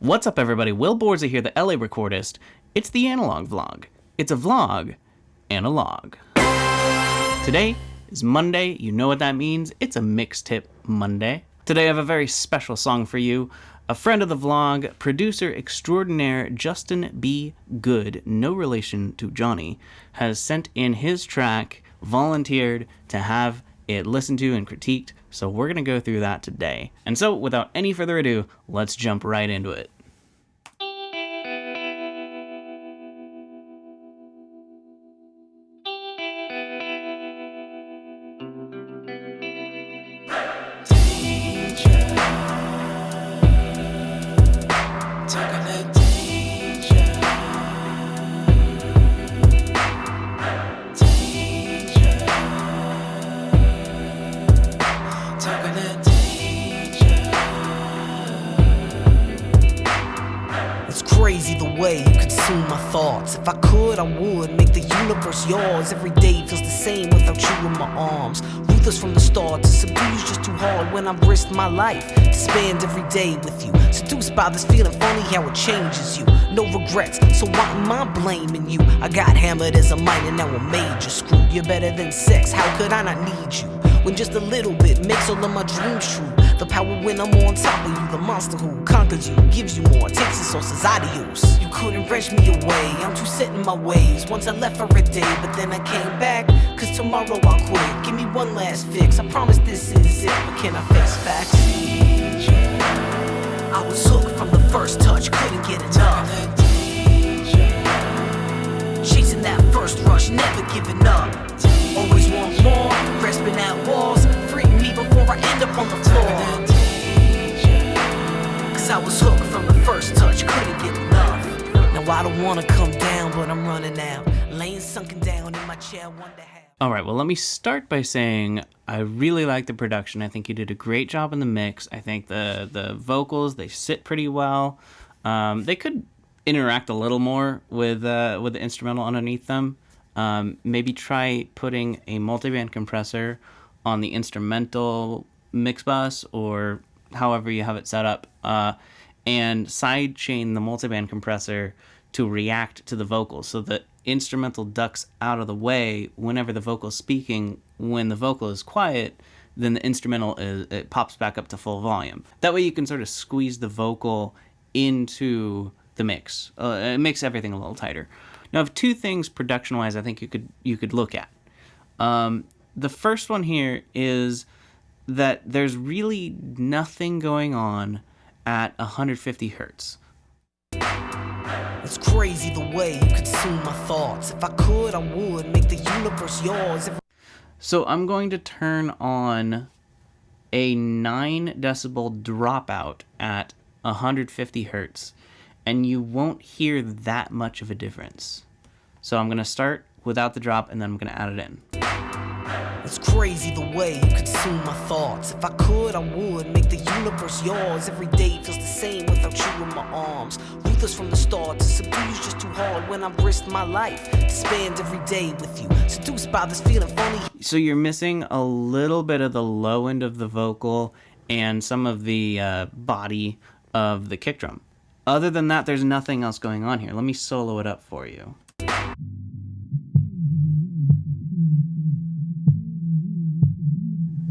What's up, everybody? Will Borza here, the LA recordist. It's the analog vlog. It's a vlog and a log. Today is Monday. You know what that means. It's a mix tip Monday. Today I have a very special song for you. A friend of the vlog, producer extraordinaire Justin B. Good, no relation to Johnny, has sent in his track, volunteered to have it listened to and critiqued, so we're going to go through that today. And so, without any further ado, let's jump right into it. Crazy the way you consume my thoughts. If I could, I would make the universe yours. Every day feels the same without you in my arms. Ruthless from the start, to subdue you's just too hard. When I've risked my life to spend every day with you. Seduced by this feeling, funny how it changes you. No regrets, so why am I blaming you? I got hammered as a minor, now I'm major screwed. You're better than sex, how could I not need you? When just a little bit makes all of my dreams true. The power when I'm on top of you, the monster who conquers you, gives you more, takes the sources out of use. You couldn't wrench me away, I'm too set in my ways. Once I left for a day, but then I came back, cause tomorrow I'll quit. Give me one last fix, I promise this is it, but can I face facts? I was hooked from the first touch, couldn't get enough. Chasing that first rush, never giving up. Always want more, grasping at walls. Free me before I end up on the floor. Cause I was hooked from the first touch, couldn't get enough. Now I don't wanna come down, but I'm running out. Laying sunken down in my chair, wonder how. Alright, well, let me start by saying I really like the production. I think you did a great job in the mix. I think the vocals, they sit pretty well. They could interact a little more with the instrumental underneath them. Maybe try putting a multiband compressor on the instrumental mix bus or however you have it set up, and sidechain the multiband compressor to react to the vocals so that instrumental ducks out of the way whenever the vocal is speaking. When the vocal is quiet, then the instrumental it pops back up to full volume. That way you can sort of squeeze the vocal into the mix. It makes everything a little tighter. Now, I have two things production-wise I think you could look at. The first one here is that there's really nothing going on at 150 hertz. It's crazy the way you consume my thoughts. If I could, I would make the universe yours. So I'm going to turn on a 9 decibel dropout at 150 hertz. And you won't hear that much of a difference. So I'm going to start without the drop, and then I'm going to add it in. It's crazy the way you consume my thoughts. If I could, I would make the universe yours. Every day feels the same without you in my arms. Ruthless from the start, to subdue you's just too hard. When I've risked my life to spend every day with you. Seduced by this feeling, funny. So you're missing a little bit of the low end of the vocal and some of the body of the kick drum. Other than that, there's nothing else going on here. Let me solo it up for you.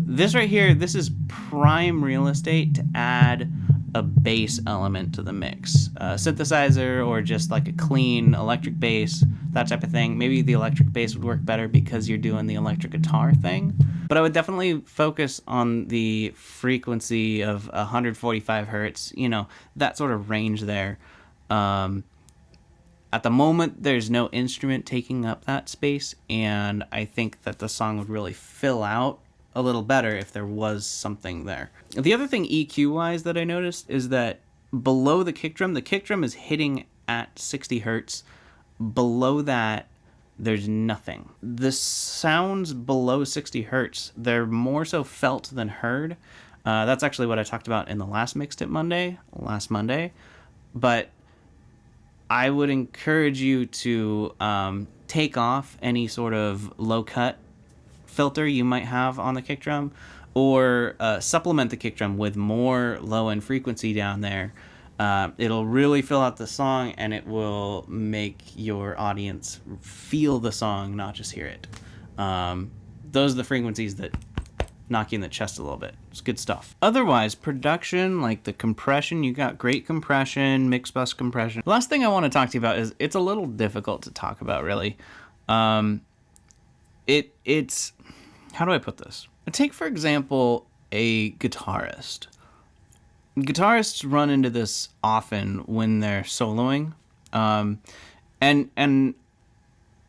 This right here, this is prime real estate to add a bass element to the mix. Synthesizer or just like a clean electric bass, that type of thing. Maybe the electric bass would work better because you're doing the electric guitar thing. But I would definitely focus on the frequency of 145 hertz, that sort of range there. At the moment, there's no instrument taking up that space, and I think that the song would really fill out a little better if there was something there. The other thing EQ-wise that I noticed is that below the kick drum is hitting at 60 hertz. Below that, there's nothing. The sounds below 60 hertz, they're more so felt than heard. That's actually what I talked about in the last mix tip last Monday. But I would encourage you to take off any sort of low cut filter you might have on the kick drum, or supplement the kick drum with more low end frequency down there, It'll really fill out the song, and it will make your audience feel the song, not just hear it. Those are the frequencies that knock you in the chest a little bit. It's good stuff. Otherwise, production, like the compression, you got great compression, mix bus compression. The last thing I want to talk to you about is it's a little difficult to talk about, really. It's how do I put this? Take, for example, a guitarist. Guitarists run into this often when they're soloing, and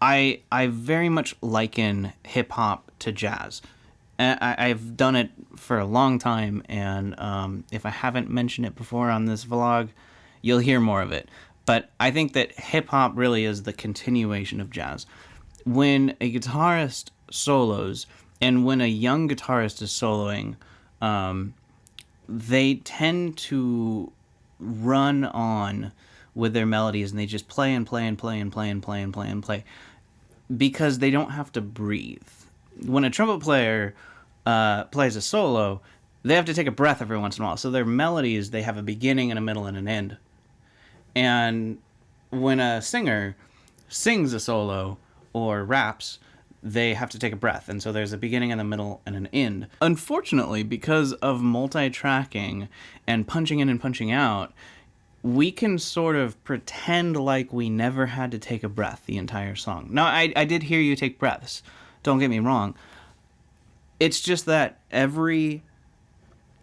I very much liken hip hop to jazz. I've done it for a long time, and if I haven't mentioned it before on this vlog, you'll hear more of it. But I think that hip hop really is the continuation of jazz. When a guitarist solos, and when a young guitarist is soloing, they tend to run on with their melodies, and they just play and play and play and play and play and play and play because they don't have to breathe. When a trumpet player plays a solo, they have to take a breath every once in a while. So their melodies, they have a beginning and a middle and an end. And when a singer sings a solo or raps, they have to take a breath. And so there's a beginning and a middle and an end. Unfortunately, because of multi-tracking and punching in and punching out, we can sort of pretend like we never had to take a breath the entire song. Now, I did hear you take breaths. Don't get me wrong. It's just that every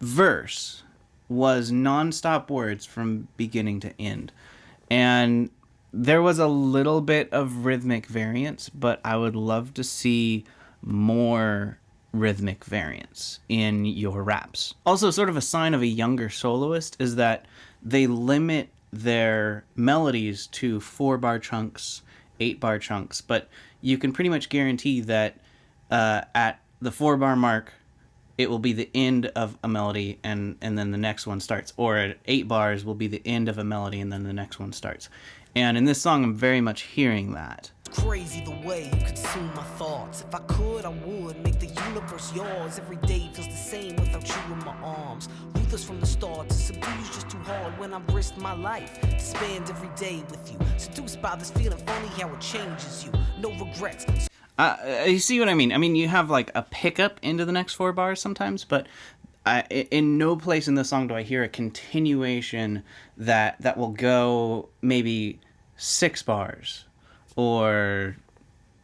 verse was non-stop words from beginning to end. And there was a little bit of rhythmic variance, but I would love to see more rhythmic variance in your raps. Also, sort of a sign of a younger soloist is that they limit their melodies to 4-bar chunks, 8-bar chunks, but you can pretty much guarantee that at the 4-bar mark, it will be the end of a melody, and then the next one starts. Or at 8 bars will be the end of a melody, and then the next one starts. And in this song, I'm very much hearing that. It's crazy the way you consume my thoughts. If I could, I would make the universe yours. Every day feels the same without you in my arms. Ruthless from the start, to subdue you's just too hard when I've risked my life to spend every day with you. Seduced by this feeling, funny how it changes you. No regrets. You see what I mean? I mean, you have like a pickup into the next 4 bars sometimes, but in no place in the song do I hear a continuation that will go maybe 6 bars or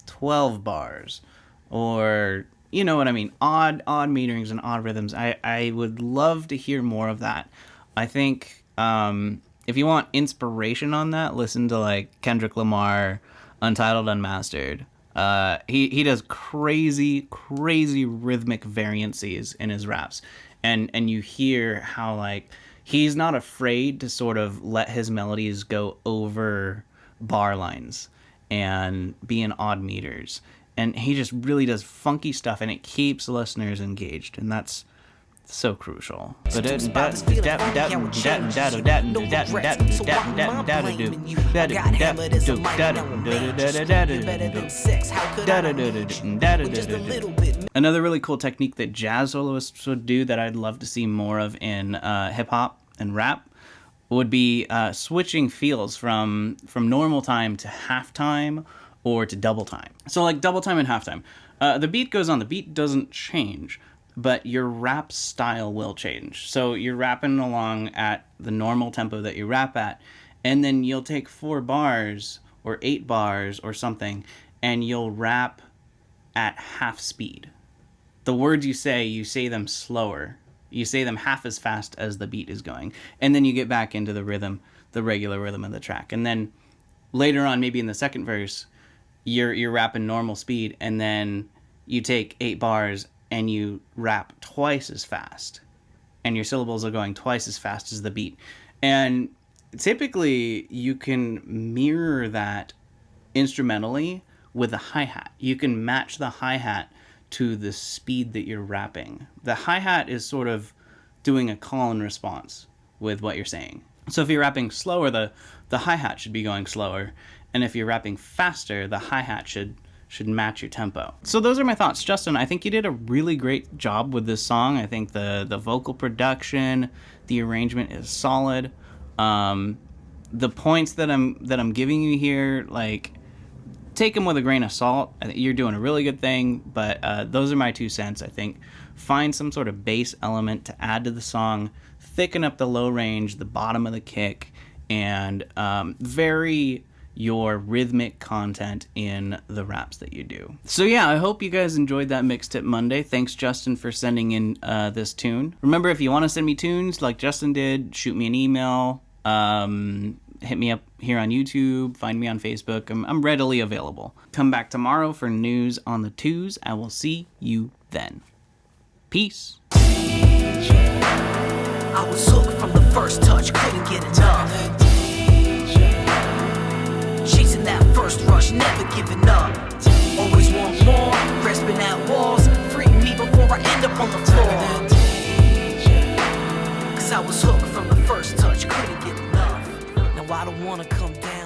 12 bars or, you know what I mean, odd meterings and odd rhythms. I would love to hear more of that. I think if you want inspiration on that, listen to like Kendrick Lamar, Untitled Unmastered. He does crazy rhythmic variances in his raps, and you hear how like he's not afraid to sort of let his melodies go over bar lines and be in odd meters, and he just really does funky stuff, and it keeps listeners engaged, and that's so crucial. Another really cool technique that jazz soloists would do that I'd love to see more of in hip-hop and rap would be switching feels from normal time to halftime or to double time. So like double time and halftime. The beat goes on, the beat doesn't change, but your rap style will change. So you're rapping along at the normal tempo that you rap at, and then you'll take 4 bars or 8 bars or something, and you'll rap at half speed. The words you say them slower. You say them half as fast as the beat is going, and then you get back into the rhythm, the regular rhythm of the track. And then later on, maybe in the second verse, you're rapping normal speed, and then you take 8 bars and you rap twice as fast, and your syllables are going twice as fast as the beat. And typically you can mirror that instrumentally with a hi-hat. You can match the hi-hat to the speed that you're rapping. The hi-hat is sort of doing a call and response with what you're saying. So if you're rapping slower, the hi-hat should be going slower, and if you're rapping faster, the hi-hat should match your tempo. So those are my thoughts. Justin, I think you did a really great job with this song. I think the vocal production, the arrangement is solid. The points that I'm giving you here, like, take them with a grain of salt. I think you're doing a really good thing, but those are my 2 cents. I think find some sort of bass element to add to the song, thicken up the low range, the bottom of the kick, and vary your rhythmic content in the raps that you do. So yeah, I hope you guys enjoyed that Mix Tip Monday. Thanks, Justin, for sending in this tune. Remember, if you want to send me tunes like Justin did, shoot me an email, hit me up here on YouTube, find me on Facebook. I'm readily available. Come back tomorrow for news on the twos. I will see you then. Peace. I was hooked from the first touch, couldn't get enough. Chasing that first rush, never giving up. Always want more, grasping at walls, freeing me before I end up on the floor. Cause I was hooked from the first touch, couldn't get enough. Now I don't wanna come down.